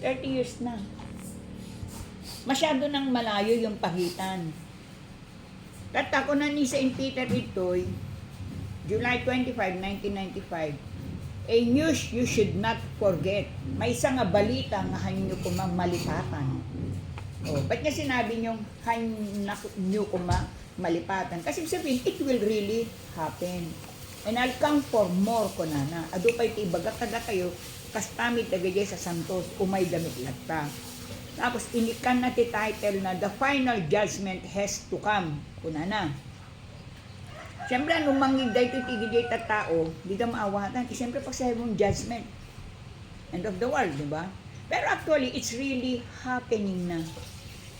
30 years na. Masyado nang malayo yung pagitan. At ako na ni St. Peter ito'y July 25, 1995. A news you should not forget. May isang nga balita nga hanyo kumang malipatan. O, ba't niya sinabi niyong hanyo kumang malipatan? Kasi sabihin, it will really happen. And I'll come for more ko na. Ado pa'y tibagat kada kayo, kastamit tagay sa Santos, umay damit lagta. Tapos inikan na ti title na The Final Judgment Has to Come. Kuna na. Siyempre, anong mangigday ito tigigay ta tao, di ka maawatan. Siyempre, pag sa mong judgment, end of the world, di ba? Pero actually, it's really happening na.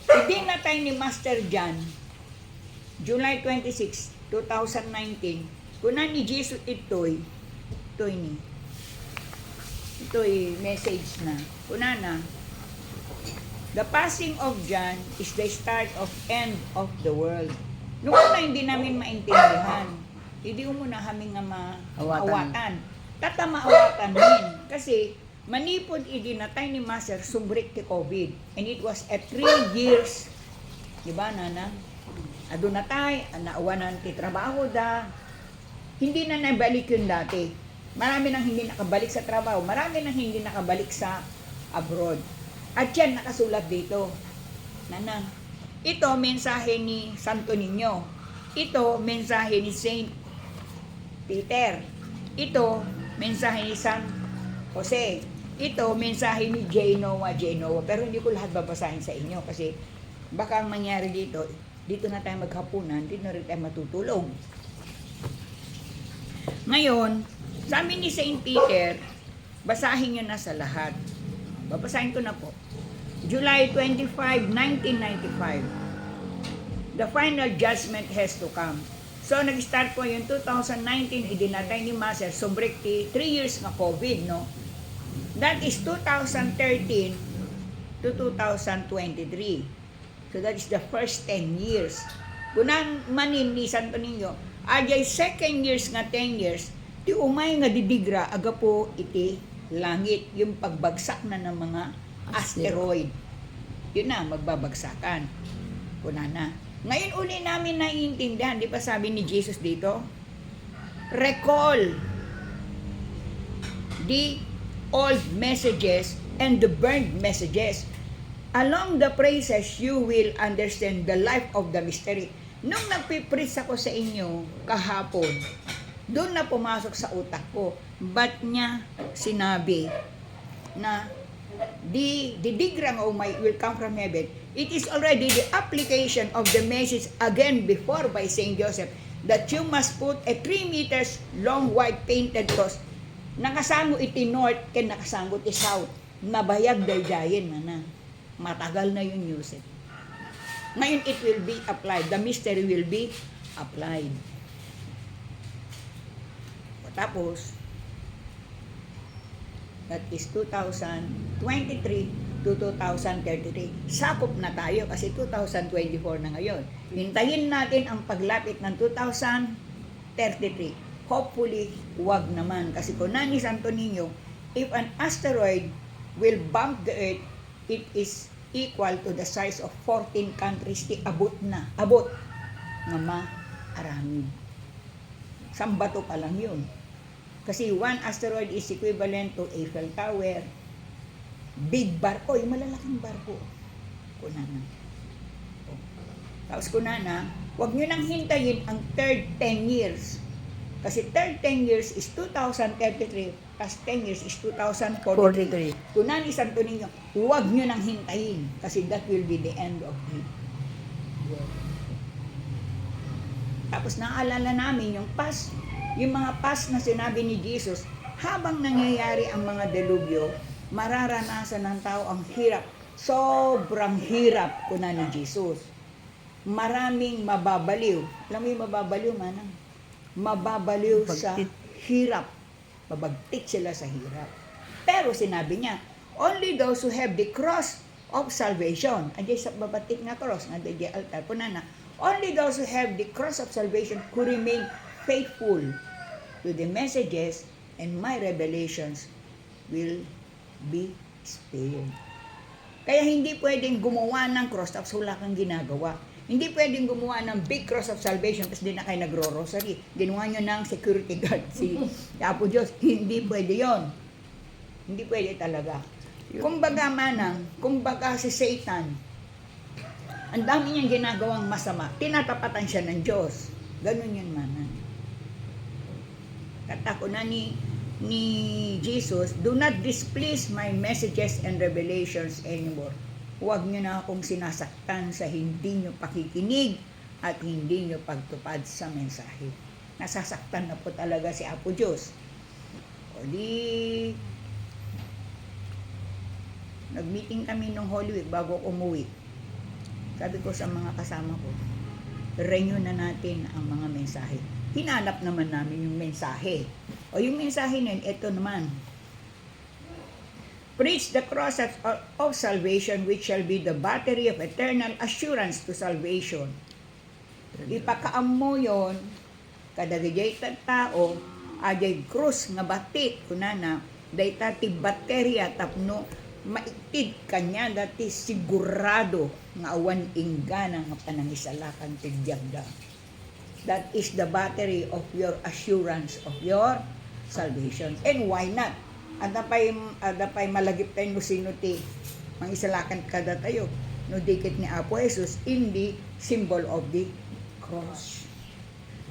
Hindi na tayo ni Master John, July 26, 2019, kuna ni Jesus ito'y message na. Kuna na, the passing of John is the start of end of the world. Noong una hindi namin maintindihan. Hindi mo na kami nga maawatan. Tata maawatan din. Kasi manipod idinatay ni Master sumbrik ti COVID. And it was at 3 years. Diba, nana? Ado na tayo, naawanan ti trabaho da. Hindi na nabalik yun dati. Marami nang hindi nakabalik sa trabaho. Marami nang hindi nakabalik sa abroad. At yan, nakasulat dito. Nana, ito, mensahe ni Santo Niño. Ito, mensahe ni Saint Peter. Ito, mensahe ni San Jose. Ito, mensahe ni Genoa. Pero hindi ko lahat babasahin sa inyo kasi baka ang mangyari dito na tayo maghapunan, dito na rin tayo matutulog. Ngayon, sabi ni Saint Peter, basahin nyo na sa lahat. Babasahin ko na po. July 25, 1995. The final judgment has to come. So, nag-start po yung 2019, idinatay ni Master, sumbrik 3 years na COVID, no? That is 2013 to 2023. So, that is the first 10 years. Kunan manin ni Santo Niño, ajay second years nga 10 years, ti umay nga didigra, aga po iti langit, yung pagbagsak na ng mga asteroid. Yun na, magbabagsakan. Kuna na. Ngayon uli namin naiintindihan, di pa sabi ni Jesus dito? Recall the old messages and the burned messages. Along the praises, you will understand the life of the mystery. Nung nagpipreach ako sa inyo kahapon, doon na pumasok sa utak ko. Ba't niya sinabi na the digram of my will come from heaven? It is already the application of the message again before by Saint Joseph that you must put a 3 meters long white painted cross. Nakasango iti north ken nakasango iti south. Nabayag daydayen na. Matagal na yung use it. Ngayon it will be applied. The mystery will be applied. Tapos, that is 2023 to 2033. Sakop na tayo kasi 2024 na ngayon. Hintayin natin ang paglapit ng 2033. Hopefully, wag naman. Kasi kung ni Santo Niño, if an asteroid will bump the Earth, it is equal to the size of 14 countries. Abot na. Abot. Nga maaramid. Sambato pa lang yun. Kasi one asteroid is equivalent to Eiffel Tower. Big barko, yung malalaking barko. Kunana. Tapos kunana, huwag nyo nang hintayin ang third 10 years. Kasi third 10 years is 2033, plus 10 years is 2043. Kunani Santo Niño, huwag nyo nang hintayin. Kasi that will be the end of the world. Tapos naalala namin yung mga past na sinabi ni Jesus, habang nangyayari ang mga delubyo, mararanasan ng tao ang hirap. Sobrang hirap kuna ni Jesus. Maraming mababaliw. Alam mo yung mababaliw, manang? Mababaliw sa hirap. Babagtik sila sa hirap. Pero sinabi niya, only those who have the cross of salvation. Andiyan sa babatik na cross, nga di altar, kunana, only those who have the cross of salvation who remain faithful to the messages and my revelations will be spared. Kaya hindi pwedeng gumawa ng cross tapos wala kang ginagawa. Hindi pwedeng gumawa ng big cross of salvation tapos di na kayo nagro-rosary. Ginawa nyo ng security guard si Apo Diyos. Hindi pwede yon. Hindi pwede talaga. Kumbaga manang, kumbaga si Satan, ang dami niyang ginagawang masama, tinatapatan siya ng Diyos. Ganun yun manang. Katako na ni Jesus, do not displease my messages and revelations anymore. Huwag niyo na akong sinasaktan sa hindi niyo pakikinig at hindi niyo pagtupad sa mensahe. Nasasaktan na po talaga si Apo Diyos. O di, nag-meeting kami nung Holy Week bago umuwi. Sabi ko sa mga kasama ko, renew na natin ang mga mensahe. Hinanap naman namin yung mensahe. O yung mensahe nun, ito naman. Preach the cross of salvation, which shall be the battery of eternal assurance to salvation. Ipakaam mo yun, kadagajay tao, ajay krus nga batik, kunana, day tati baterya tapno, maitid kanya dati sigurado nga awan ingana nga panangisalakan tigyagda. That is the battery of your assurance of your salvation. And why not? Adapay malagip tayo no sino ti mangisalakan kada tayo no dikit ni Apo Jesus in the symbol of the cross.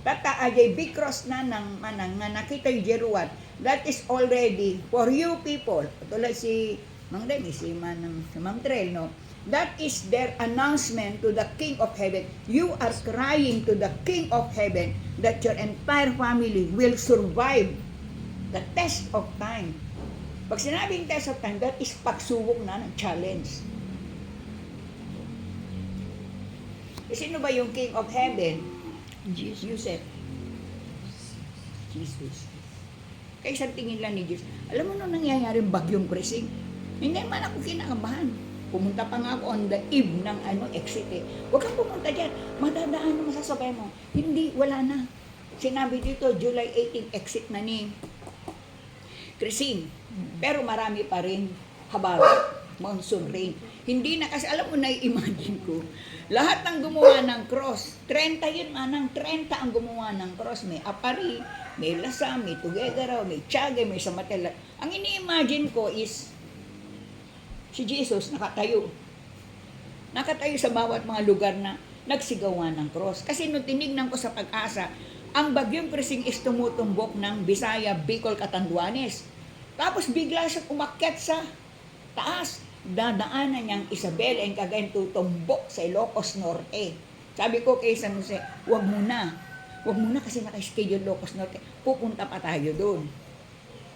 Tata ajay big cross na nang manang nga nakita yung jeruat, that is already for you people. Tulad si Mang Remy, si Mang Trel, no? That is their announcement to the King of Heaven. You are crying to the King of Heaven that your entire family will survive the test of time. Pag sinabing test of time, that is pagsubok na ng challenge. Sino ba yung King of Heaven? Jesus. Kaya isang tingin lang ni Jesus, alam mo nung nangyayaring bagyong Krising, hindi man ako kinakabahan. Pumunta pa nga ako on the eve ng exit eh. Huwag kang pumunta dyan. Madadaan na masasabay mo. Hindi, wala na. Sinabi dito, July 18 exit na ni Krising. Pero marami pa rin habag, monsoon rain. Hindi na kasi, alam mo na i-imagine ko, lahat ng gumawa ng cross, 30 yun manang, 30 ang gumawa ng cross. May Apari, may Lasa, may Tuguegarao, may Tiaga, may Samatella. Ang ini-imagine ko is, si Jesus nakatayo. Nakatayo sa bawat mga lugar na nagsigawan ng cross. Kasi nung tinignan ko sa Pag-asa, ang bagyong Krising is tumutumbok ng Bisaya, Bicol, Catanduanes. Tapos bigla siya umakyat sa taas. Dadaanan niyang Isabela and Cagayan tutumbok sa Ilocos Norte. Sabi ko kay San Jose, wag muna. Wag muna kasi naka-schedule Ilocos Norte. Pupunta pa tayo doon.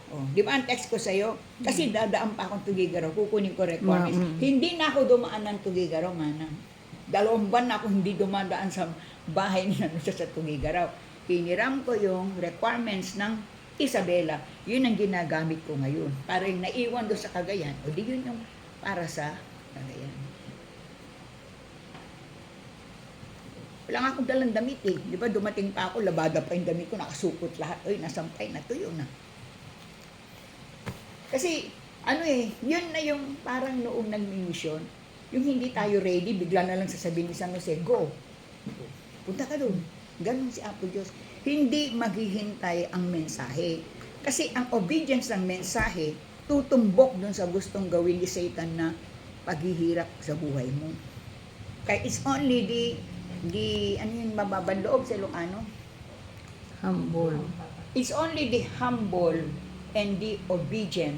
Oh, di ba ang text ko sa'yo? Kasi dadaan pa akong Tuguegarao, kukunin ko requirements. Hindi na ako dumaan ng Tuguegarao, manang. 2 buwan na ako hindi dumadaan sa bahay niya sa Tuguegarao. Piniram ko yung requirements ng Isabela. Yun ang ginagamit ko ngayon. Para yung naiwan doon sa Cagayan, o di yun yung para sa Cagayan. Wala nga akong dalang damit eh. Di ba dumating pa ako, labada pa yung damit ko, nakasukot lahat. Oy, nasampay na, tuyo na. Kasi, yun na yung parang noong nag-mission, yung hindi tayo ready, bigla na lang sasabihin ni San Jose, go. Punta ka doon. Ganun si Apo Diyos. Hindi maghihintay ang mensahe. Kasi ang obedience ng mensahe, tutumbok doon sa gustong gawin ni Satan na paghihirap sa buhay mo. Kaya it's only yung mababang loob sa Ilocano? Humble. It's only the humble and the obedient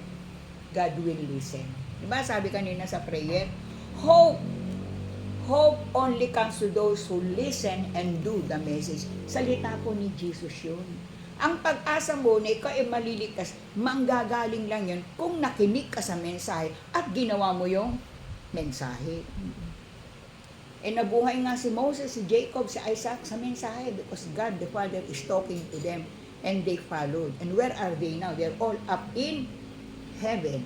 God will listen. Diba sabi kanina sa prayer, hope only comes to those who listen and do the message. Salita po ni Jesus yun. Ang pag-asa mo na ikaw ay maliligtas, manggagaling lang yun kung nakinig ka sa mensahe at ginawa mo yung mensahe. Nabuhay nga si Moses, si Jacob, si Isaac sa mensahe because God the Father is talking to them. And they followed. And where are they now? They're all up in heaven.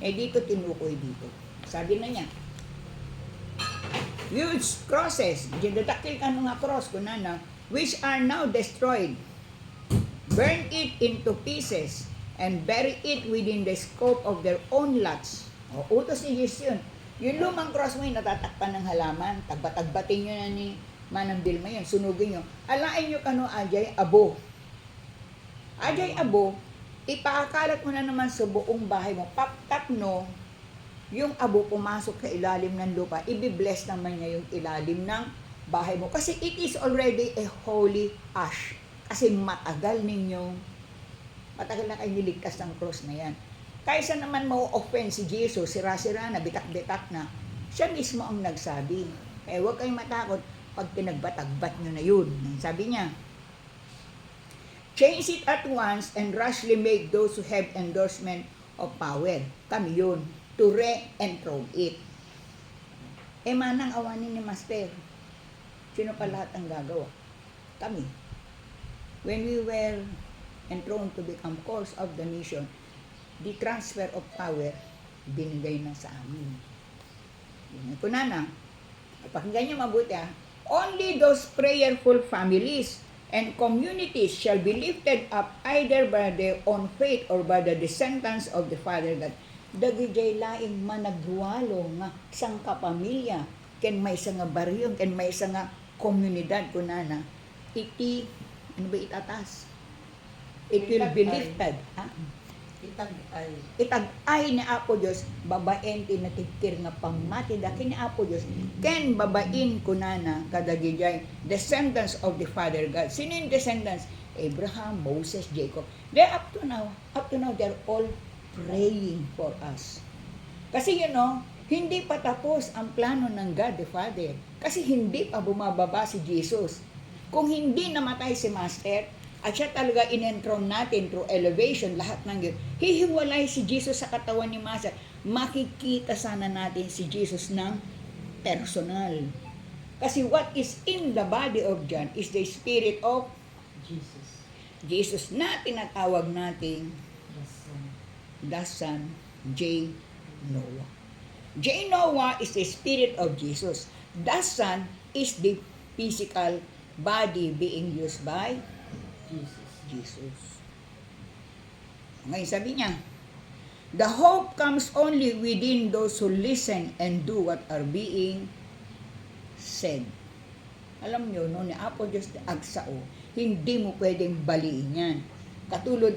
Dito tinukoy dito. Sabi na niya, huge crosses, dinadakil ka nga cross, kunana, which are now destroyed. Burn it into pieces and bury it within the scope of their own lots. O, utos ni Jesus yun. Yung lumang cross mo yun, natatakpan ng halaman. Tagbatagbatin nyo na ni Manang Vilma yun. Sunugin nyo. Alain nyo kano ajay abo. Ajay abo, ipakalat mo na naman sa buong bahay mo. Pagkat no, yung abo pumasok sa ilalim ng lupa, ibibless naman niya yung ilalim ng bahay mo. Kasi it is already a holy ash. Kasi matagal na kayo niligtas ng cross na yan. Kaysa naman ma-offend si Jesus, sira-sira na, bitak-bitak na, siya mismo ang nagsabi. Eh, huwag kayong matakot pag pinagbatagbat nyo na yun. Sabi niya, change it at once and rashly make those who have endorsement of power. Kami yun. To re-enthrone it. Eh, manang awanin ni Master. Sino pa lahat ang gagawa? Kami. When we were enthroned to become course of the nation, the transfer of power, binigay na sa amin. Yun ko na. Pakinggan niyo mabuti Only those prayerful families and communities shall be lifted up either by their own faith or by the descendants of the Father God. Dagijay laing managwalo nga sang kapamilya, ken may isa nga baryo, ken may isa nga komunidad kunana. Iti, ano ba itatas? It will be lifted. Itag-ay ni Apo Diyos, babaen tinatikir nga pamati daki ni Apo Diyos, ken babain kunana kadagijay descendants of the Father God. Sino yung descendants? Abraham, Moses, Jacob. They up to now, they're all praying for us. Kasi hindi pa tapos ang plano ng God the Father. Kasi hindi pa bumababa si Jesus. Kung hindi namatay si Master, at siya talaga in-enthrone natin through elevation, lahat ng yun, hihiwalay si Jesus sa katawan ni Master. Makikita sana natin si Jesus ng personal. Kasi what is in the body of John is the spirit of Jesus. Jesus na tinatawag nating the Son, J. Noah. J. Noah is the spirit of Jesus. The Son is the physical body being used by Jesus. Ngayon sabi niya, the hope comes only within those who listen and do what are being said. Alam nyo, ni Apo Diyos agsao, hindi mo pwedeng baliin yan. Katulad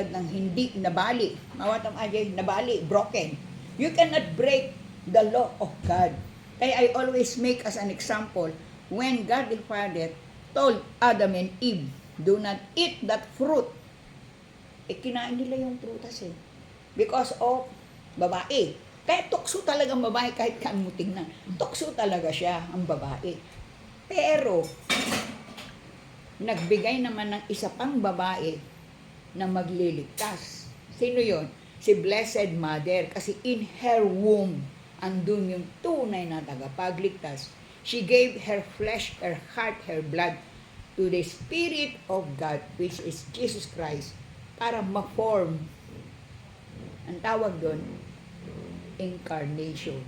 ng hindi nabali. Mawatam ajay, nabali, broken. You cannot break the law of God. Kaya I always make as an example, when God the Father told Adam and Eve, do not eat that fruit. Kinain nila yung prutas because of babae. Kaya tukso talaga ang babae kahit kaan mo tingnan. Tukso talaga siya ang babae. Pero, nagbigay naman ng isa pang babae na magliligtas. Sino yon? Si Blessed Mother. Kasi in her womb, andun yung tunay na tagapagligtas. She gave her flesh, her heart, her blood to the Spirit of God, which is Jesus Christ, para ma-form. Ang tawag doon, incarnation.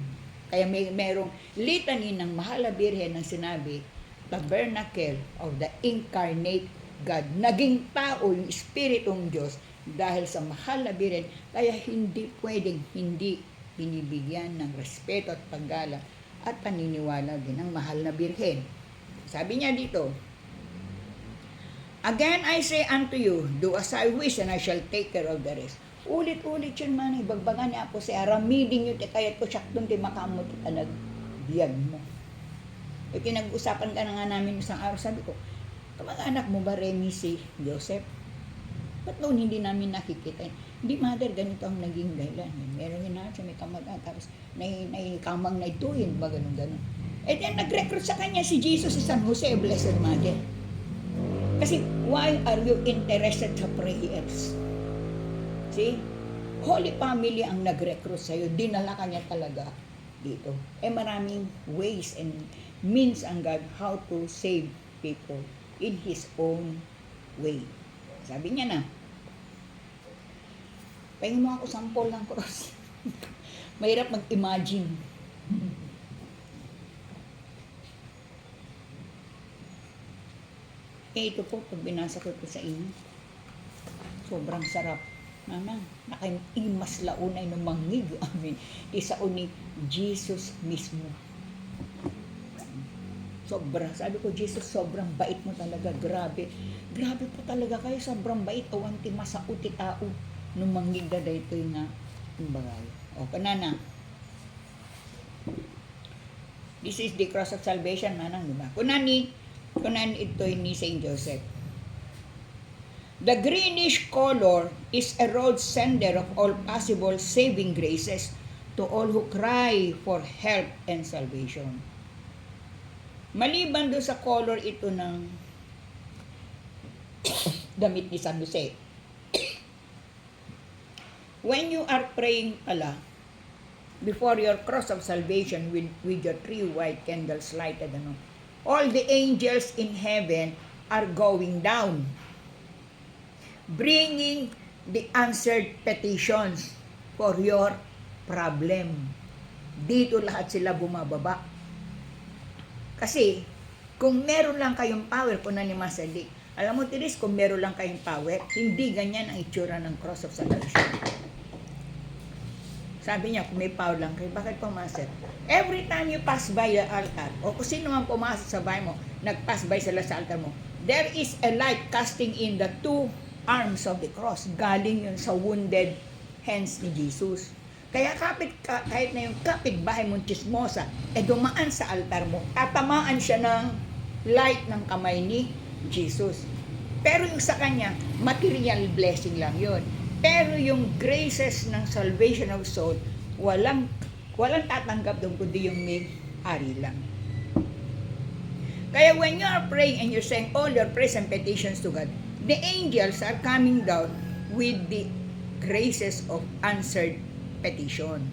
Kaya merong litany ng Mahal na Birhen ng sinabi, tabernacle of the incarnate God. Naging tao yung Espiritong Diyos dahil sa Mahal na Birhen, kaya hindi pwedeng hindi binibigyan ng respeto at paggalang at paniniwala din ng Mahal na Birhen. Sabi niya dito, again I say unto you, do as I wish and I shall take care of the rest. Ulit-ulit yun man, ibagbagan niya po sa aramidin yun, kaya po siya doon, makamot at biyag mo. Pinag-usapan ka na nga namin isang araw, sabi ko, kamag-anak mo ba Remy si Joseph? Ba't noon hindi namin nakikita? Hindi, mother, ganito ang naging dahilan. Meron yun na siya, may kamag-anak, tapos kamang na ituin, ba ganun-ganun. Then nag-recruit sa kanya si Jesus si San Jose, Blessed Mother. Kasi, why are you interested sa prayers? See? Holy Family ang nag-recruit sa'yo. Dinala ka niya talaga dito. Maraming ways and means ang God how to save people in His own way. Sabi niya na, pahingin mo ako sample ng cross. Mahirap mag-imagine. Ito po, pag binasa ko ito sa inyo, sobrang sarap. Mama, nakaimas launay ng mangig amin. Isa ni Jesus mismo. Sobra. Sabi ko, Jesus, sobrang bait mo talaga. Grabe. Grabe po talaga kayo. Sobrang bait. Awanti masauti tao. Nung mangig na dito nga. Yung bagay. O, kanana. This is the cross of salvation, manang, di ba? Kunani ito ni Saint Joseph. The greenish color is a road sender of all possible saving graces to all who cry for help and salvation. Maliban doon sa color ito ng damit ni San Jose. When you are praying pala, before your cross of salvation with your 3 white candles lighted, all the angels in heaven are going down, bringing the answered petitions for your problem. Dito lahat sila bumababa. Kasi, kung meron lang kayong power, kung ni Master Dick, alam mo, Tiris, kung meron lang kayong power, hindi ganyan ang itsura ng cross of salvation. Sabi niya, kung may power lang kayo, bakit po, Master? Every time you pass by the altar, o kung sino man pumasok sa bahay mo, nag-pass by sila sa altar mo, there is a light casting in the 2 arms of the cross. Galing yun sa wounded hands ni Jesus. Kaya kahit na yung kapitbahay mong chismosa, dumaan sa altar mo, tatamaan siya ng light ng kamay ni Jesus. Pero yung sa kanya, material blessing lang yun. Pero yung graces ng salvation of soul, walang tatanggap doon, kundi yung may ari lang. Kaya when you are praying and you're saying all your prayers and petitions to God, the angels are coming down with the graces of answered petition.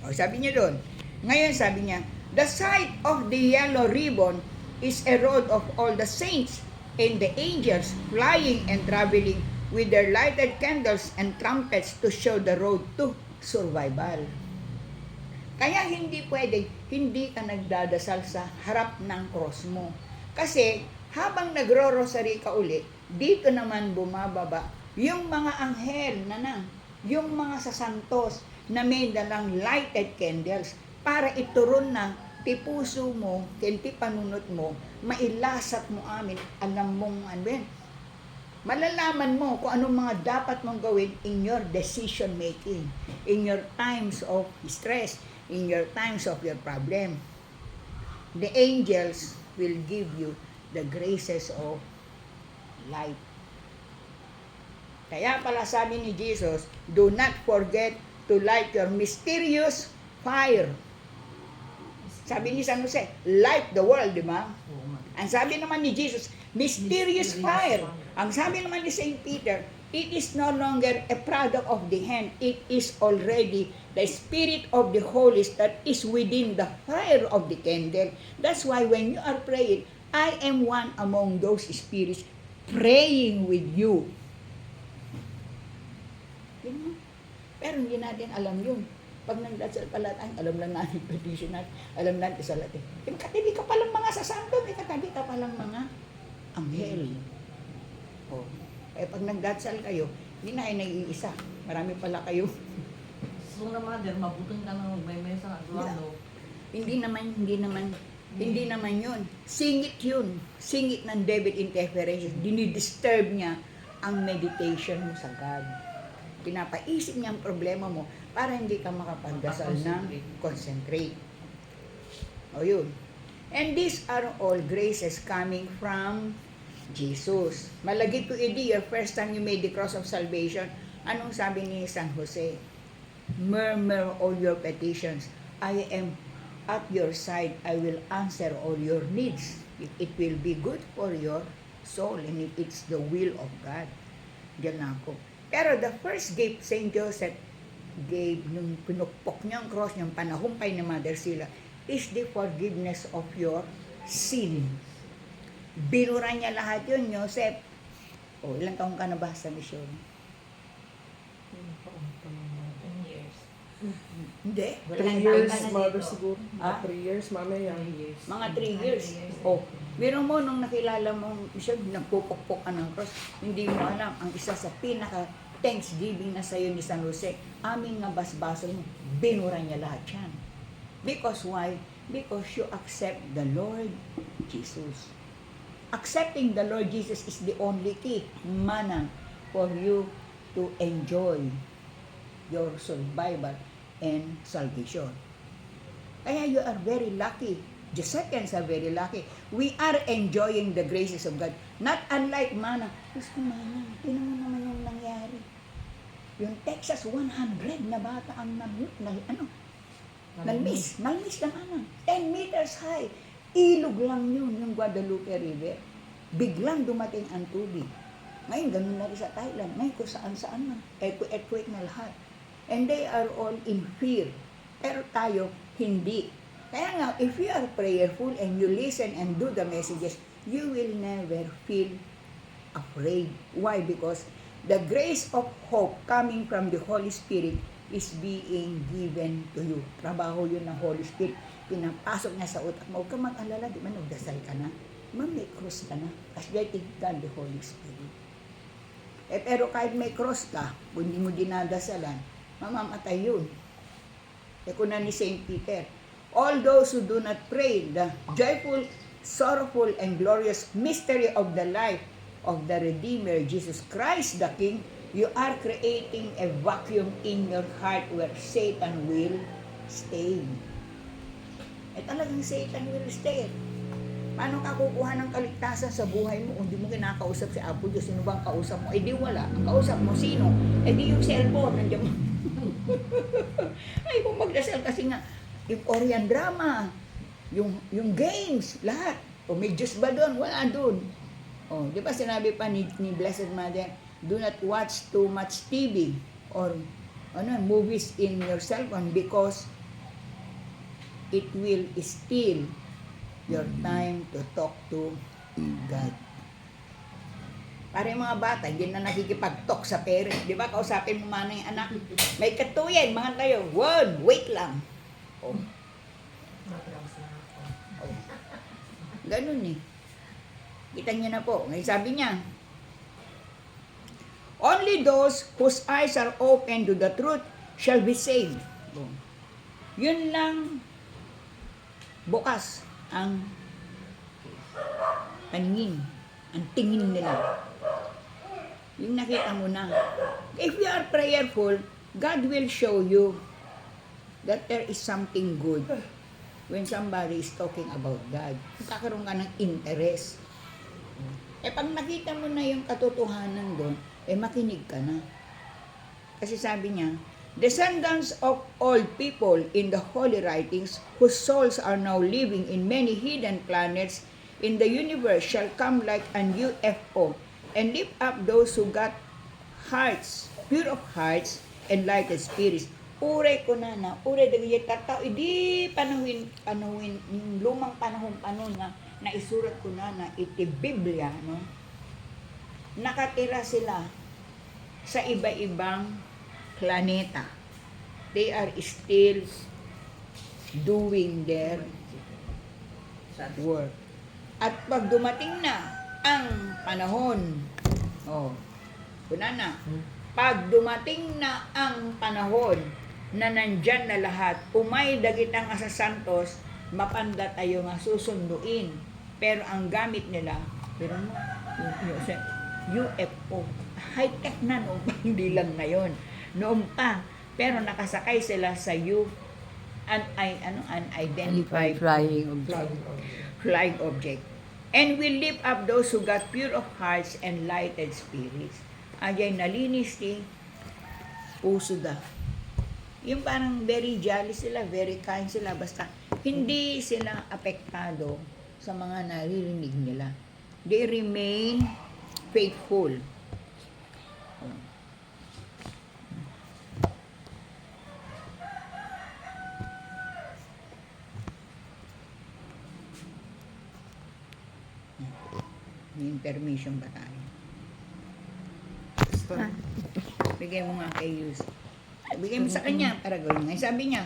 O, sabi niya doon. Ngayon sabi niya, the sight of the yellow ribbon is a road of all the saints and the angels flying and traveling with their lighted candles and trumpets to show the road to survival. Kaya hindi hindi ka nagdadasal sa harap ng cross mo. Kasi habang nagro-rosary ka uli, dito naman bumababa yung mga anghel yung mga sasantos na may dalang lighted candles para ituron na ti puso mo, ti panunot mo, mailasat mo amin, alam mong malalaman mo kung anong mga dapat mong gawin in your decision making, in your times of stress, in your times of your problem. The angels will give you the graces of light. Kaya pala sabi ni Jesus, do not forget to light your mysterious fire. Sabi ni San Jose, light the world, di ba? Ang sabi naman ni Jesus, mysterious fire. Ang sabi naman ni St. Peter, it is no longer a product of the hand. It is already the Spirit of the Holy that is within the fire of the candle. That's why when you are praying, I am one among those spirits praying with you. Pero hindi natin alam yun. Pag nagdasal pala tayo, alam lang natin petition natin, alam natin sa Latin. Katabi ka palang mga sasanto, katabi ka palang mga anghel. Oh. Kaya pag nagdasal kayo, hindi na kayo nag-iisa. Marami pala kayo. So naman, mabuting ka nang magmay-mesa at lalo. Hindi naman yun. Singit yun. Singit ng David interference. Dinidisturb niya ang meditation mo sa God. Pinapaisip niya ang problema mo para hindi ka makapagdasal ng concentrate. O yun. And these are all graces coming from Jesus. Malagi to idi, your first time you made the cross of salvation, anong sabi ni San Jose? Murmur all your petitions. I am at your side. I will answer all your needs. It will be good for your soul and it's the will of God. Diyan na ako. Pero the first gift St. Joseph gave nung pinukpok niya ang cross niyang panahumpay ni Mother Sila is the forgiveness of your sin. Binura niya lahat yun, Joseph. O, ilang taong ka na ba sa misyon? 10 years. Hindi. 3 years, mother siguro. Ah? 3 years, mamaya. Mga 3 years. O, meron mo nung nakilala mo, siya, nagpupukpok ka ng cross, hindi mo alam, ang isa sa thanksgiving na sa'yo ni San Jose. Amin nga basbasan mo, binura niya lahat yan. Because why? Because you accept the Lord Jesus. Accepting the Lord Jesus is the only key, manang, for you to enjoy your survival and salvation. Kaya you are very lucky. Josephans are very lucky. We are enjoying the graces of God. Not unlike Manang. Gusto Manang, tinan mo naman yung nangyari. Yung Texas 100 na bata ang nalmiss ng Manang. 10 meters high. Ilog lang yun, yung Guadalupe River. Biglang dumating ang tubig. Ngayon, ganun na rin sa Thailand. Ngayon, kung saan-saan na. Earthquake na lahat. And they are all in fear. Pero tayo, hindi. Kaya nga, if you are prayerful and you listen and do the messages, you will never feel afraid. Why? Because the grace of hope coming from the Holy Spirit is being given to you. Trabaho yun ng Holy Spirit. Pinapasok niya sa utak mo. Huwag ka mag-alala, di ba nagdasal ka na? May cross ka na. Asyating God, the Holy Spirit. Pero kahit may cross ka, kung hindi mo dinadasalan, mamamatay yun. Kung na ni St. Peter, all those who do not pray the joyful, sorrowful, and glorious mystery of the life of the Redeemer, Jesus Christ the King, you are creating a vacuum in your heart where Satan will stay. Talagang Satan will stay. Paano ka kukuha ng kaligtasan sa buhay mo kung di mo kinakausap si Apo Diyos? Sino bang kausap mo? Di wala. Ang kausap mo, sino? Di yung cellphone. Nandiyan mo. Ay, kung magdasal kasi nga, yung Korean drama, yung games, lahat. O may Diyos ba doon? Wala doon. Di ba sinabi pa ni Blessed Mother, do not watch too much TV or movies in your cellphone because it will steal your time to talk to God. Para yung mga bata, hindi na nakikipag-talk sa parents. Di ba? Kausapin mo mana yung anak. May katuyan, mga tayo. Wait lang. Ganun eh. Kita niyo na po. Ngayon sabi niya, only those whose eyes are open to the truth shall be saved. Yun lang bukas ang paningin, ang tingin nila. Yung nakita mo na. If you are prayerful, God will show you that there is something good when somebody is talking about God. Magkakaroon ka ng interest. Pag nakita mo na yung katotohanan doon, makinig ka na. Kasi sabi niya, descendants of all people in the holy writings, whose souls are now living in many hidden planets in the universe, shall come like an UFO and lift up those who got hearts, pure of hearts, and lighted spirits. Ure ko na, ure dagay tataw, hindi panahon, yung lumang panahon nga, na isurat ko na iti Biblia, no? Nakatira sila sa iba-ibang planeta. They are still doing their work. At pag dumating na ang panahon, pag dumating na ang panahon na nandyan na lahat, umay dagitang asa santos, mapanda tayo nga susunduin. Pero ang gamit nila, pero UFO, high-tech na noon, hindi lang ngayon. Noon pa, pero nakasakay sila sa unidentified flying object. And will lift up those who got pure of hearts and lighted spirits. Ajay nalinis ni puso da. Yung parang very jolly sila, very kind sila, basta hindi sila apektado sa mga naririnig nila. They remain faithful. May information ba tayo? Bigay mo nga kay Yus. Bigay mo sa kanya para gawin nga. Sabi niya,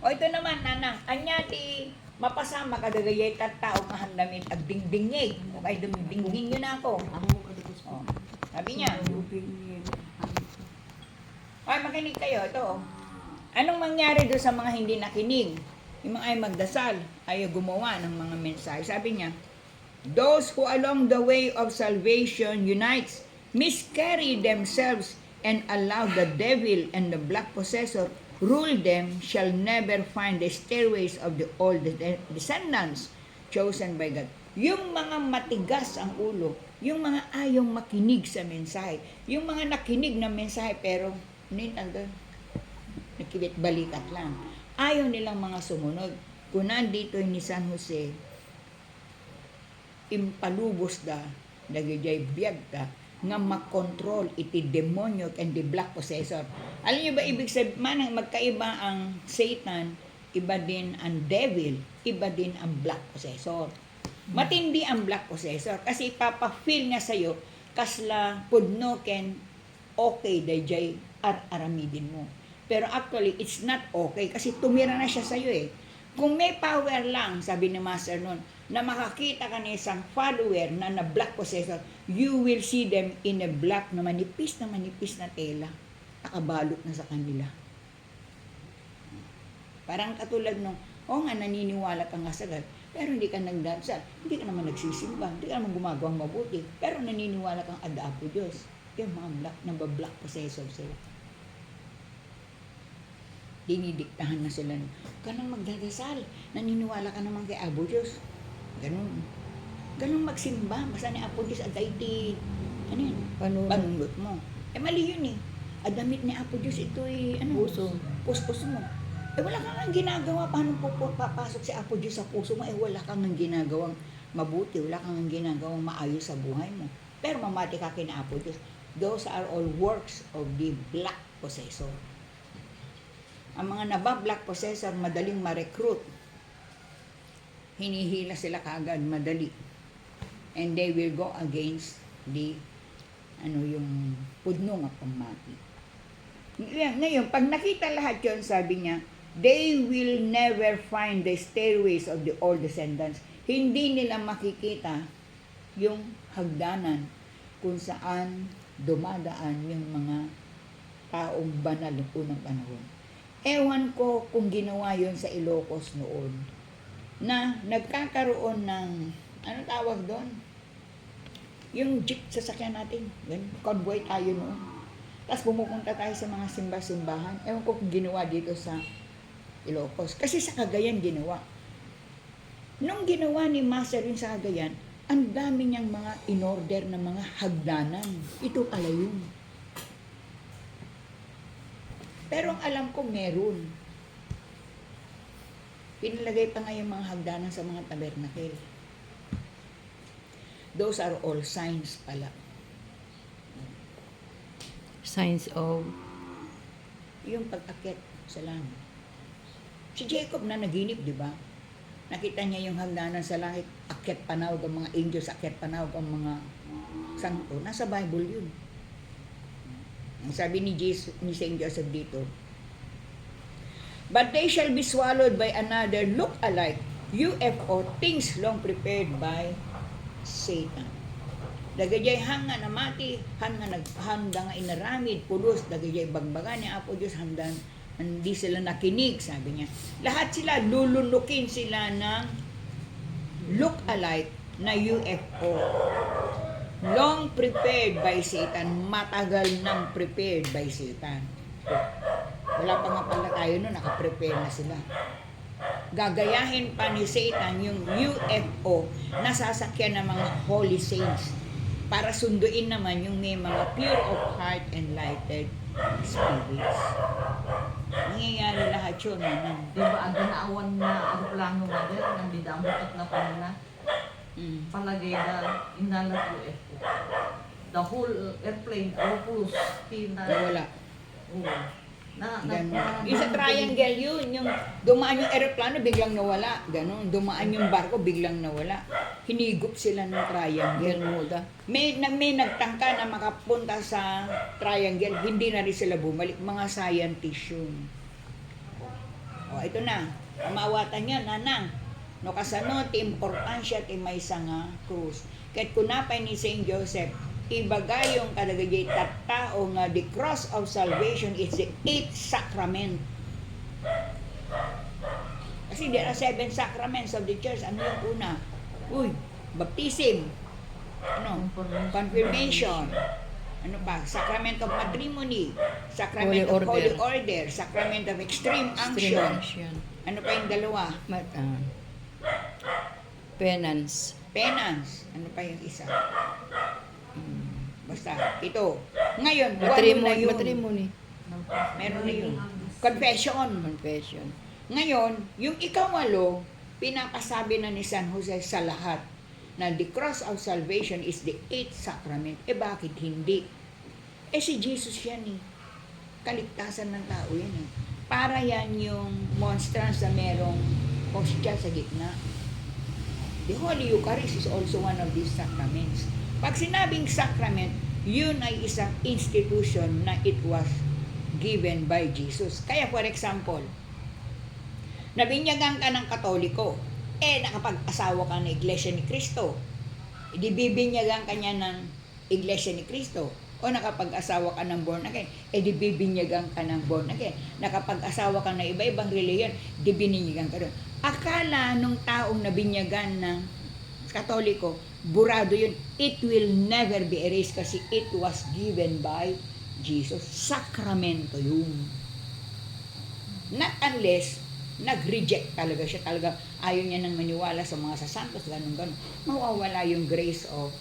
ito naman, nanang, anya ti mapasama kadagayay tao kahandamin ag dingdingig. Okay, dumingdingin yun na ako. Sabi niya, makinig kayo. Ito, oh. Anong mangyari doon sa mga hindi nakinig? Yung mga ay magdasal, ay gumawa ng mga mensahe. Sabi niya, those who along the way of salvation unites, miscarry themselves, and allow the devil and the black possessor rule them, shall never find the stairways of the old descendants chosen by God. Yung mga matigas ang ulo, yung mga ayong makinig sa mensahe, yung mga nakinig ng mensahe pero nakibit balikat lang. Ayaw nilang mga sumunod. Kung nandito ni San Jose, impalubos da, dagijay biyag da, nga makontrol iti demonyo and the black possessor. Alam niyo ba ibig sabihin, manang magkaiba ang Satan, iba din ang devil, iba din ang black possessor. Matindi ang black possessor kasi ipapa-feel nga sa'yo kasla pudno ken okay dayjay aramidin mo. Pero actually, it's not okay kasi tumira na siya sa'yo eh. Kung may power lang, sabi ni Master noon, na makakita ka ng isang follower na black possessor, you will see them in a black na manipis na tela. Nakabalot na sa kanila. Parang katulad nung, nga naniniwala ka nga sa God, pero hindi ka nagdasal, hindi ka naman nagsisimba, hindi ka naman gumagawang mabuti, pero naniniwala kang ada po Diyos. Yung mga black possessor sila. Dinidiktahan na sila. Ka nang magdadasal. Naniniwala ka naman kay Apo Diyos. Ganun. Ganun magsimba. Basta ni Apo Diyos, adayti, ano yun? Panunod mo. Mali yun eh. Adamit ni Apo Diyos, ito'y, puso. Puso mo. Wala kang ginagawa. Paano papasok si Apo Diyos sa puso mo? Wala kang ginagawang mabuti. Wala kang ginagawang maayos sa buhay mo. Pero mamati ka kina Apo Diyos. Those are all works of the black possessor. Ang mga nabablack possessor, madaling ma-recruit. Hinihila sila kaagad, madali. And they will go against the, yung pudno nga pamati. Ngayon, pag nakita lahat yun, sabi niya, they will never find the stairways of the old descendants. Hindi nila makikita yung hagdanan kung saan dumadaan yung mga taong banal ng unang panahon. Ewan ko kung ginawa yon sa Ilocos noon na nagkakaroon ng, ano tawag doon? Yung jeep sasakyan natin. Convoy tayo noon. Tapos pumupunta tayo sa mga simba-simbahan. Ewan ko kung ginawa dito sa Ilocos. Kasi sa Cagayan ginawa. Nung ginawa ni Master yun sa Cagayan, ang dami niyang mga in-order na mga hagdanan. Ito pala yun. Pero ang alam ko, meron. Pinalagay pa nga yung mga hagdanan sa mga tabernakel. Those are all signs pala. Signs of Yung pag-akit sa langit. Si Jacob na naginip, di ba? Nakita niya yung hagdanan sa langit, akit panawag ang mga angels, akit panawag ang mga santo. Nasa Bible yun. Ang sabi ni Saint Joseph dito, but they shall be swallowed by another look-alike UFO, things long prepared by Satan. Dagayay hanga na mati, hanga naghanda nga inaramid, pulos, dagayay bagbaga ni Apo Diyos, handa hindi sila nakinig, sabi niya. Lahat sila, lulunukin sila ng look-alike na UFO. Long prepared by Satan, matagal nang prepared by Satan. Wala pa nga pala tayo noon, nakaprepare na sila. Gagayahin pa ni Satan yung UFO na sasakyan ng mga holy saints para sunduin naman yung may mga pure of heart and lighted spirits. Nangyayari lahat yun. Di ba ang ginaawan na aeroplano mother, nang bidambutot na panuna, palagay na inalat UFO. The whole airplane, all Wala. Yung sa na triangle yun, yung dumaan yung aeroplano, biglang nawala. Ganon. Dumaan yung barko, biglang nawala. Hinigop sila ng triangle. May nagtangka na makapunta sa triangle, hindi na rin sila bumalik. Mga scientists yun. O, ito na. Amawatan niya, nanang. No kasano, ti importansya ti may nga krus. Kahit kunapay ni Saint Joseph, ibagay yung kalagay tattao nga the cross of salvation is the 8th sacrament. Kasi there are 7 sacraments of the church. Ano yung una? Baptism. Ano? Confirmation. Ano pa? Sacrament of matrimony. Sacrament of holy order. Sacrament of extreme extreme unction. action. Ano pa yung dalawa? Penance. Penance. Ano pa yung isa? Basta, ito. Ngayon, walo na yun. Matrimony. Meron na yun. Confession. Confession. Ngayon, yung ikawalo, pinapasabi na ni San Jose sa lahat na the cross of salvation is the 8th sacrament. Bakit hindi? Si Jesus yan kaligtasan ng tao yan Para yan yung monstrance na merong hostya sa gitna. The Holy Eucharist is also one of these sacraments. Pag sinabing sacrament, yun ay isang institution na it was given by Jesus. Kaya for example, nabinyagan ka ng Katoliko, nakapag-asawa ka ng Iglesia ni Cristo, di bibinyagan ka niya ng Iglesia ni Cristo. O nakapag-asawa ka ng born again, di bibinyagan ka ng born again. Nakapag-asawa ka ng iba-ibang reliyon, di binyagan ka doon. Akala nung taong nabinyagan ng Katoliko, burado yun. It will never be erased kasi it was given by Jesus. Sakramento yun. Not unless nag-reject talaga siya, talaga ayaw niya nang maniwala sa mga sasantos, ganun-ganun, mawawala yung grace of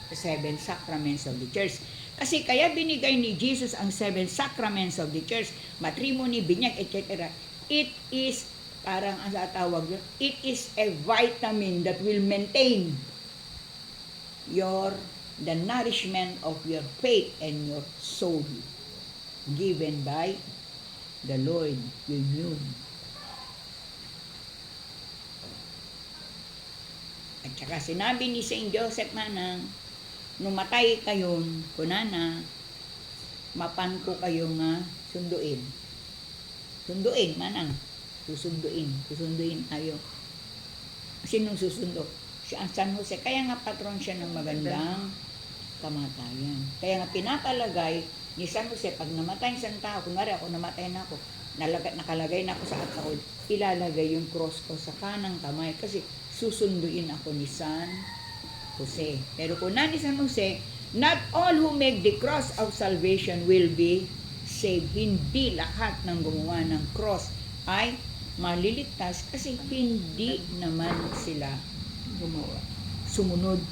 the 7 sacraments of the church. Kasi kaya binigay ni Jesus ang 7 sacraments of the church, matrimony, binyag, etc. It is, parang ang tawag yun, it is a vitamin that will maintain the nourishment of your faith and your soul, given by the Lord, yun. At saka sinabi ni Saint Joseph Manang, numatay kayon, kunana, mapan ko kayo nga sunduin. Sunduin, Manang. Susunduin tayo. Sinong susundo? Siya ang San Jose. Kaya nga patron siya ng magandang kamatayan. Kaya nga pinapalagay ni San Jose, pag namatay isang tao, kunwari ako namatay na ako, nakalagay na ako sa ataol, ilalagay yung cross ko sa kanang kamay kasi susunduin ako ni San Jose. Pero kung na ni San Jose, not all who make the cross of salvation will be saved. Hindi lahat ng gumawa ng cross ay maliligtas kasi hindi naman sila gumawa. Sumunod.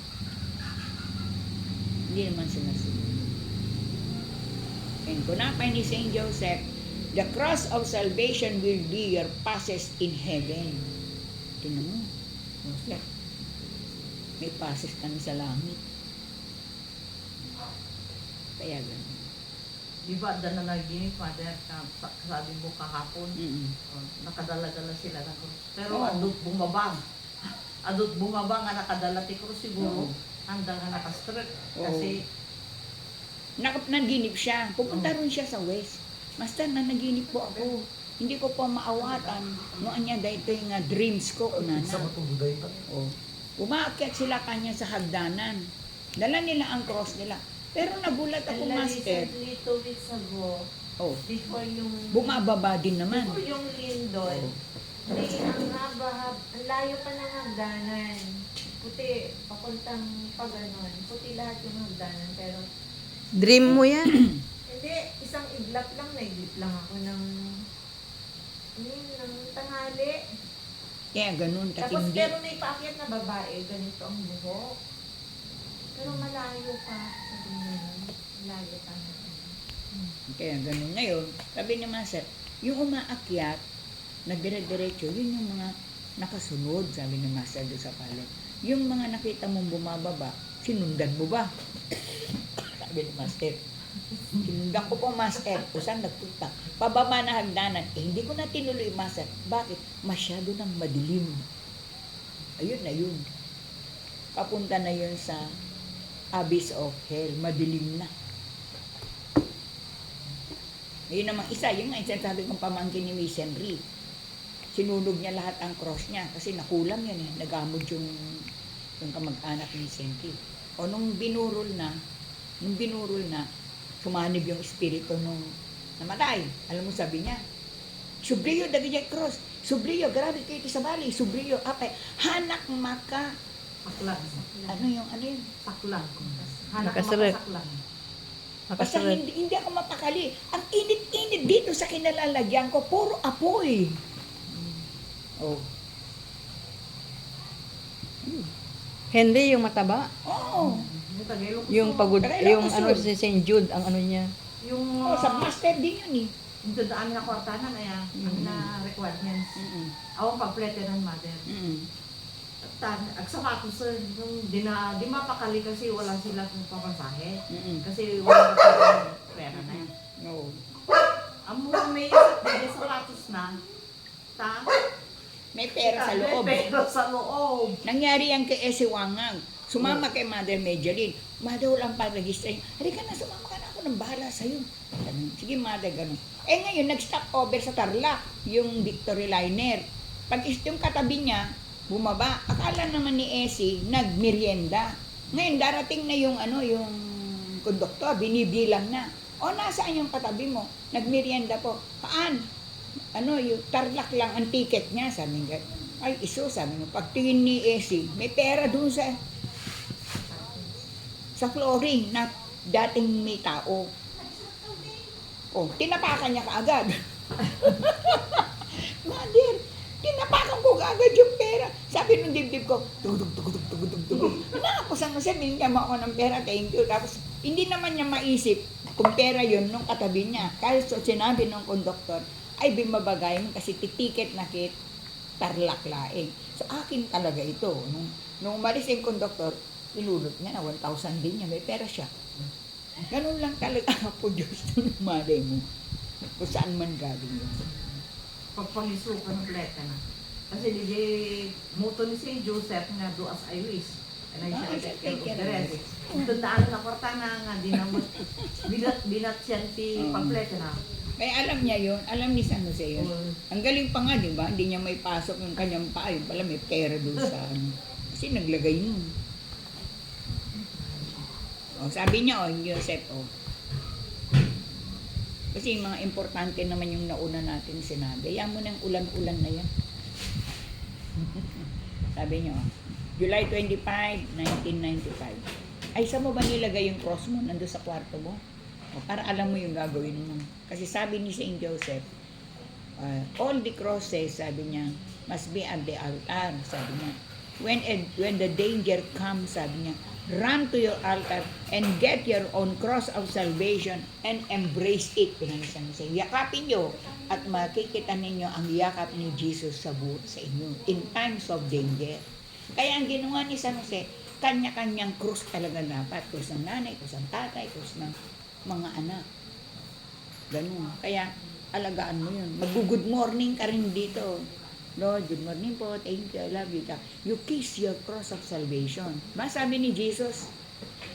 Hindi naman sila sumunod. And kung napay ni Saint Joseph, the cross of salvation will be your passes in heaven. Tingnan mo. Joseph, may passes ka na sa langit. Kaya ganun. Di ba, nanaginip, Mother, sabi mo kahapon, nakadala-dala sila ng krus. Pero adult bumabang. Adult bumabang nga nakadala ti krus siguro, handa nga nakastrip. Kasi, naginip siya. Pupunta rin siya sa West. Master, naginip po ako. Hindi ko po maawatan. Noon niya, dahil ito yung dreams ko. Umaakyat sila kanya sa hagdanan. Dala nila ang cross nila. Pero nagulat ako, Master. Recently, 2 weeks ago, before yung... Bumababa din naman. Before yung Lindol, may ang layo pa ng hagdanan. Puti, papuntang pag-anon. Puti lahat yung hagdanan, pero... Dream mo yan? Hindi, isang iglap lang, naigip lang ako ng tanghali. Kaya ganun, Tapos katindi. pero may paakyat na babae, ganito ang buhok. Pero malayo pa. Sabi niya, malayo pa na. Kaya ganun. Ngayon, sabi ni Master, yung umaakyat, nagdire-diretso, yun yung mga nakasunod, sabi ni Master doon sa palot. Yung mga nakita mong bumababa, sinundan mo ba? Sabi ni Master. Sinundan ko po, Master. Kung saan nagpunta? Pababa na hagdanan. Hindi ko na tinuloy, Master. Bakit? Masyado nang madilim. Ayun na yun. Papunta na yun sa abyss of hell. Madilim na. Ayun naman isa. Yung nga, sabi kong pamangkin ni Miss Henry. Sinunog niya lahat ang cross niya. Kasi nakulang yan. Nagamod yung kamag-anak ni Miss Henry. O nung binurol na, Nung binurol na, sumanib yung espiritu nung namatay. Alam mo sabi niya, Subriyo, dagijay cross. Subriyo, grabe kayo sa bali. Subriyo, apay. Hanak maka. Saklang. Ano yun? Saklang. Hanak Nakasalat. makasaklang. Basta hindi ako mapakali. Ang init-init dito sa kinalalagyan ko, puro apoy. Oh. Henry, yung mataba. Oo. Yung Tagalog. Yung pagod, Kailangan yung ko ano sunod. si St. Jude, ang ano niya. Yung Oh, sa master din yun eh. yung daan na kwartanan ay ang na requirements. Awang pagplete ng mother. Ag sapatos yung di mapakali kasi wala sila kung papasahe. Kasi wala silang pera na yan. No. Ang mga may sapatos na, May pera sa loob. May pera sa loob. Nangyari yan kay Ese Wangag. Sumama kay Mother Medjalin. Mother, walang pag-register. Halika na, sumama ka na ako ng bahala sa'yo. Ganun. Sige, Mother, ganun. Eh ngayon, nag-stop over sa Tarlac, yung Victory Liner. Pag yung katabi niya, bumaba. Akala naman ni Ese, nagmerienda. Ngayon, darating na yung yung konduktor, binibilang na. O, nasaan yung katabi mo? Nagmerienda po. Paan? Yung Tarlac lang ang ticket niya, sabi nga. Ay, iso, sabi mo. Pagtingin ni Ese, may pera dun sa flooring na dating may tao. Oh, tinapakan niya kaagad. Mother, tinapakan ko kaagad yung pera. Sabi nung dibdib ko, tugudug. Ako sa Jose, binigyan mo ako ng pera, thank you. Tapos, hindi naman niya maisip kung pera yun nung katabi niya. Kahit so, sinabi nung konduktor, ay bimabagay mo kasi titiket na kit Tarlac laing. So, akin talaga ito. Nung umalis yung konduktor, ilulot niya na 1,000 din niya, may pera siya. Ganun lang talaga po Diyos ng malay mo. Kung saan man galing yun. Pagpangisukan ng plete na. Kasi di muto ni St. Joseph nga do as I wish. And I shall take care of the rest. Kung tandaan na kwarta na nga, di na binat siyan ti pamplete na. Kaya alam niya yun, alam ni San Jose yun. Ang galing pa nga, di ba? Hindi niya may pasok yung kanyang paa. Yung pala may pera doon sa Kasi naglagay nun. O, sabi niya, Joseph, Kasi yung mga importante naman yung nauna natin sinabi. Yan mo ng ulan-ulan na yan. Sabi niyo, July 25, 1995. Ay, saan mo ba nilagay yung cross mo? Nandun sa kwarto mo? O, para alam mo yung gagawin mo. Kasi sabi ni St. Joseph, all the crosses, sabi niya, must be at the altar, sabi niya. When the danger comes, sabi niya, run to your altar and get your own cross of salvation and embrace it. Pinanisan niya. Yakapin niyo at makikita ninyo ang yakap ni Jesus sa inyo in times of danger. Kaya ang ginawa ni San Jose, kanya-kanyang krus talaga dapat. Krus ng nanay, krus ng tatay, krus ng mga anak. Ganun. Kaya alagaan mo yun. Mag-good morning ka rin dito. Lord, good morning po. Thank you. I love you. You kiss your cross of salvation. Ba sabi ni Jesus,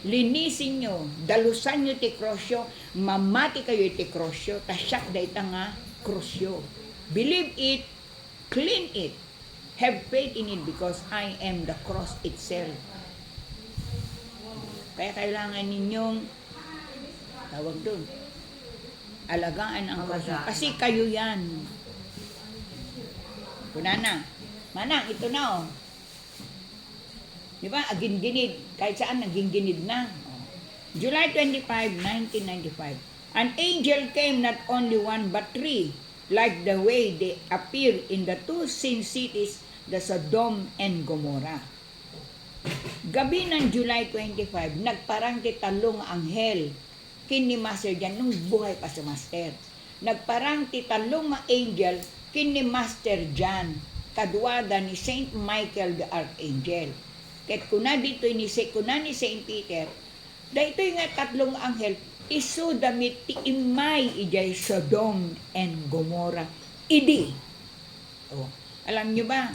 linisin nyo, dalusan nyo ti krosyo, mamati kayo ti krosyo, tasyak da ita nga krosyo. Believe it, clean it, have faith in it because I am the cross itself. Kaya kailangan ninyong, tawag doon, alagaan ang krosyo. Kasi kayo yan. Kunana, manang, ito na Di ba? Agin-ginid. Kahit saan, naging-ginid na. July 25, 1995. An angel came, not only one but three, like the way they appear in the two sin cities, the Sodom and Gomorrah. Gabi ng July 25, nagparang titalong anghel kini Master Jan nung buhay pa si Master. Nagparang titalong angel kini Master Jan, kadwada ni Saint Michael the Archangel. Ket kuna dito ni Saint Peter, dahito nga tatlong anghel, isu damit ti imay ijay Sodom and Gomorrah. Idi. Alam nyo ba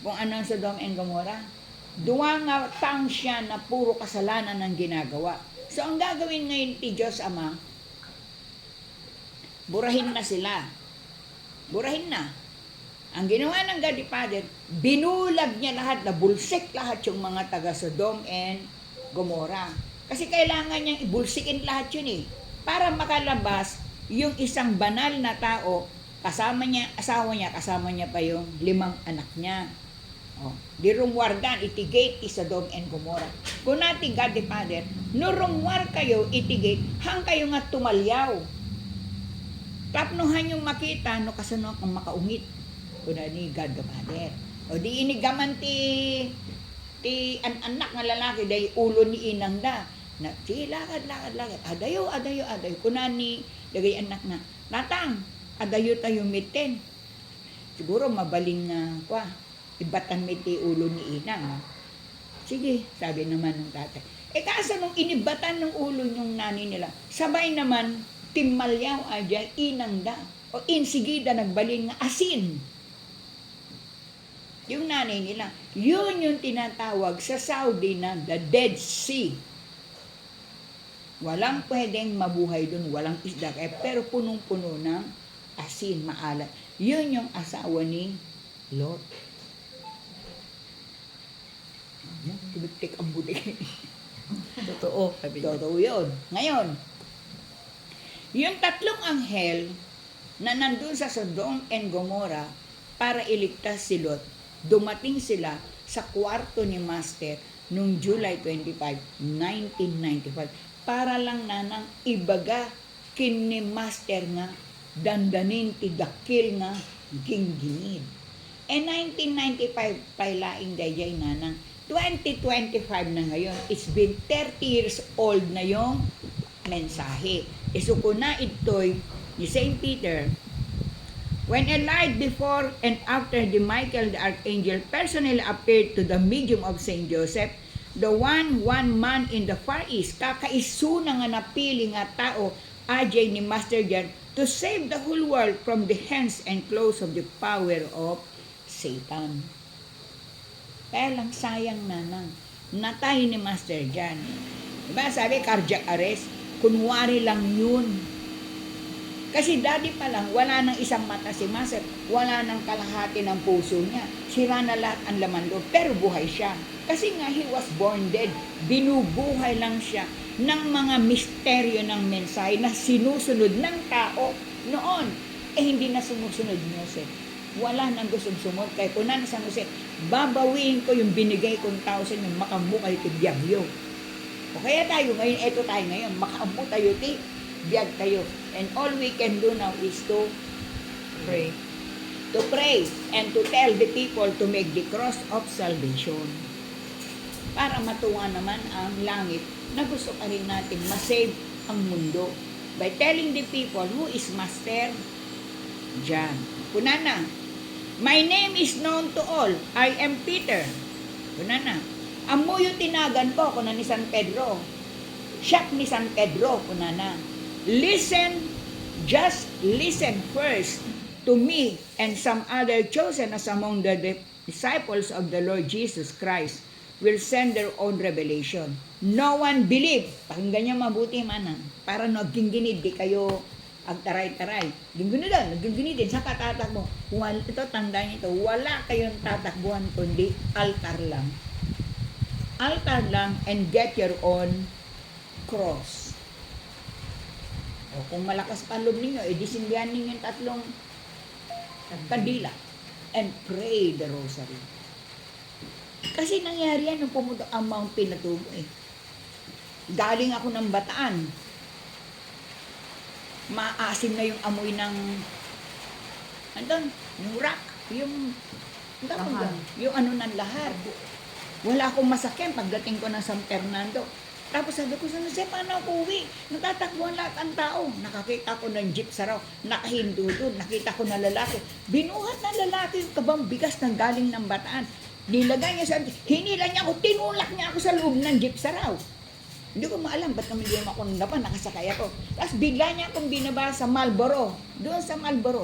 kung ano ang Sodom and Gomorrah? Duwa nga tang siya na puro kasalanan ang ginagawa. So ang gagawin ngayon ti Diyos Ama, burahin na sila. Burahin na. Ang ginawa ng God the Father, binulag niya lahat, nabulsik lahat yung mga taga Sodom and Gomorrah. Kasi kailangan niyang ibulsikin lahat yun eh. Para makalabas yung isang banal na tao, kasama niya, asawa niya, kasama niya pa yung 5 anak niya. Oh, di rumwargan, itigate Sodom and Gomorrah. Kung natin God the Father, no rumwar kayo, itigate, hang kayo nga tumalyaw. Tapnuhan yung makita, no kasano kang makaungit. Kuna ni God the Father. O di inigaman ti anak nga lalaki, day ulo ni inang da. Na, sige, lakad. Adayo. Kuna ni, dagay anak na, natang, adayo tayo mitten. Siguro mabaling nga, ibatan miti ulo ni inang. Sige, sabi naman ng tatay. Kaso nung inibatan ng ulo yung nani nila, sabay naman, timalyaw adya, inang da. O insigida, nagbalin nga asin. Yung nanay nila, yun yung tinatawag sa Saudi na the Dead Sea. Walang pwedeng mabuhay dun, walang isda. Pero punong-puno ng asin, maalat. Yun yung asawa ni Lot. Tibik-tik ang buti. Totoo. Sabi niya. Totoo yun. Ngayon, yung 3 anghel na nandun sa Sodom and Gomorrah para iligtas si Lot, dumating sila sa kwarto ni Master noong July 25, 1995 para lang nanang ibaga kini Master nga dandanin ti dakil nga gingginid. 1995 pailaing dayay nanang 2025 na ngayon. It's been 30 years old na yung mensahe. Isuko na ito'y ni St. Peter. When a light before and after the Michael the Archangel personally appeared to the medium of St. Joseph, the one man in the Far East, kakaiso na nga napili nga tao, ajay ni Master John, to save the whole world from the hands and claws of the power of Satan. Kaya lang sayang nanang, natay ni Master John. Diba sabi, cardiac arrest, kunwari lang yun. Kasi dati pa lang, wala nang isang mata si Master, wala nang kalahati ng puso niya, sira na lahat ang laman loob, pero buhay siya. Kasi nga, he was born dead, binubuhay lang siya ng mga misteryo ng mensahe na sinusunod ng tao noon. Hindi na sumusunod ni Jose. Wala nang gustong sumunod. Kaya kung na San Jose, babawiin ko yung binigay kong tao sa inyo, makamukay ti biyagyo. O kaya tayo ngayon, eto tayo ngayon, makaampo tayo ti biyag tayo. And all we can do now is to Pray. to pray and to tell the people to make the cross of salvation. Para matuwa naman ang langit na gusto pa rin natin masave ang mundo by telling the people who is Master John. Kunana, my name is known to all. I am Peter. Kunana, amo yung tinagan po kuna ni San Pedro. Siyak ni San Pedro. Kunana, listen, just listen first to me and some other chosen as among the disciples of the Lord Jesus Christ will send their own revelation. No one believe. Pakinggan niyo mabuti manang. Para nagginginid, di kayo agtaray-taray. Ginginid din sa katatakbo. Ito, tandaan ito, wala kayong tatakbuhan kundi altar lang. Altar lang and get your own cross. O kung malakas pa loob ninyo, disindihan ninyo yung 3 kandila and pray the rosary. Kasi nangyari yan nung pumunta ang Mount Pinatubo eh. Galing ako ng Bataan. Maasim na yung amoy ng yung rock, yung yung ano ng lahar. Wala akong masakyan pagdating ko ng San Fernando. Tapos sabi ko, paano ako uwi? Natatakbuhan lahat ang tao. Nakakita ko ng jeep sa raw, nakahindo doon, nakita ko na lalaki. Binuhat na lalaki yung kabang bigas ng galing ng Bataan. Nilagay niya sa, hinila niya ako, tinulak niya ako sa loob ng jeep sa raw. Hindi ko maalam, ba't naman hindi ako nakasakay ako. Tapos bigla niya akong binaba sa Marlboro. Doon sa Marlboro.